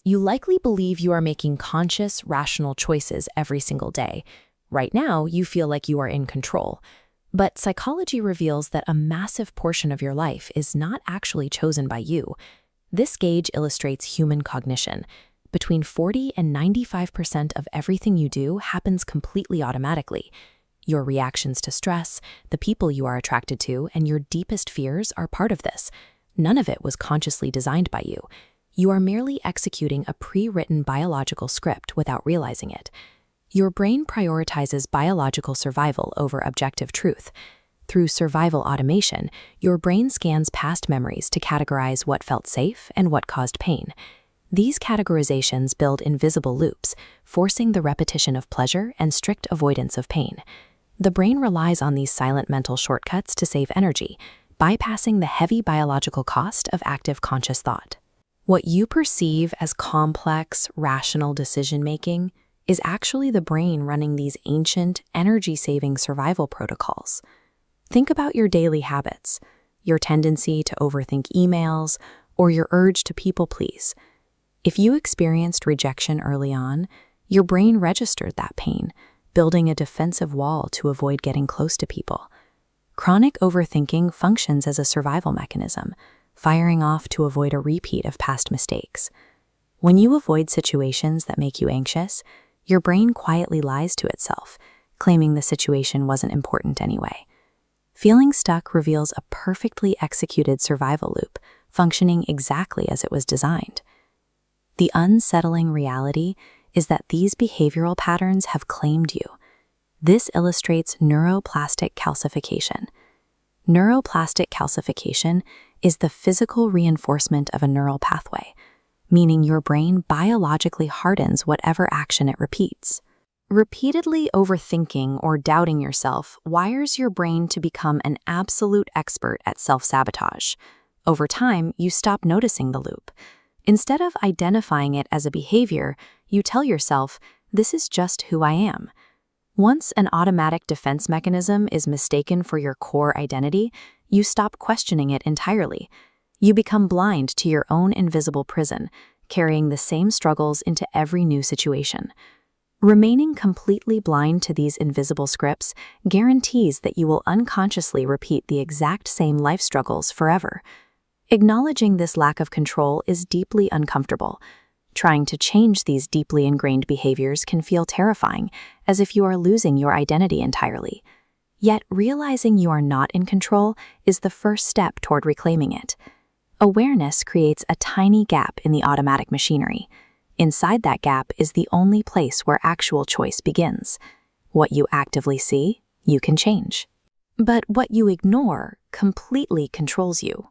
You likely believe you are making conscious, rational choices every single day. Right now, you feel like you are in control. But psychology reveals that a massive portion of your life is not actually chosen by you. This gauge illustrates human cognition. Between 40 and 95% of everything you do happens completely automatically. Your reactions to stress, the people you are attracted to, and your deepest fears are part of this. None of it was consciously designed by you. You are merely executing a pre-written biological script without realizing it. Your brain prioritizes biological survival over objective truth. Through survival automation, your brain scans past memories to categorize what felt safe and what caused pain. These categorizations build invisible loops, forcing the repetition of pleasure and strict avoidance of pain. The brain relies on these silent mental shortcuts to save energy, bypassing the heavy biological cost of active conscious thought. What you perceive as complex, rational decision-making is actually the brain running these ancient, energy-saving survival protocols. Think about your daily habits, your tendency to overthink emails, or your urge to people-please. If you experienced rejection early on, your brain registered that pain, building a defensive wall to avoid getting close to people. Chronic overthinking functions as a survival mechanism, firing off to avoid a repeat of past mistakes. When you avoid situations that make you anxious, your brain quietly lies to itself, claiming the situation wasn't important anyway. Feeling stuck reveals a perfectly executed survival loop, functioning exactly as it was designed. The unsettling reality is that these behavioral patterns have claimed you. This illustrates neuroplastic calcification. Neuroplastic calcification is the physical reinforcement of a neural pathway, meaning your brain biologically hardens whatever action it repeats. Repeatedly overthinking or doubting yourself wires your brain to become an absolute expert at self-sabotage. Over time, you stop noticing the loop. Instead of identifying it as a behavior, you tell yourself, "This is just who I am." Once an automatic defense mechanism is mistaken for your core identity, you stop questioning it entirely. You become blind to your own invisible prison, carrying the same struggles into every new situation. Remaining completely blind to these invisible scripts guarantees that you will unconsciously repeat the exact same life struggles forever. Acknowledging this lack of control is deeply uncomfortable. Trying to change these deeply ingrained behaviors can feel terrifying, as if you are losing your identity entirely. Yet realizing you are not in control is the first step toward reclaiming it. Awareness creates a tiny gap in the automatic machinery. Inside that gap is the only place where actual choice begins. What you actively see, you can change. But what you ignore completely controls you.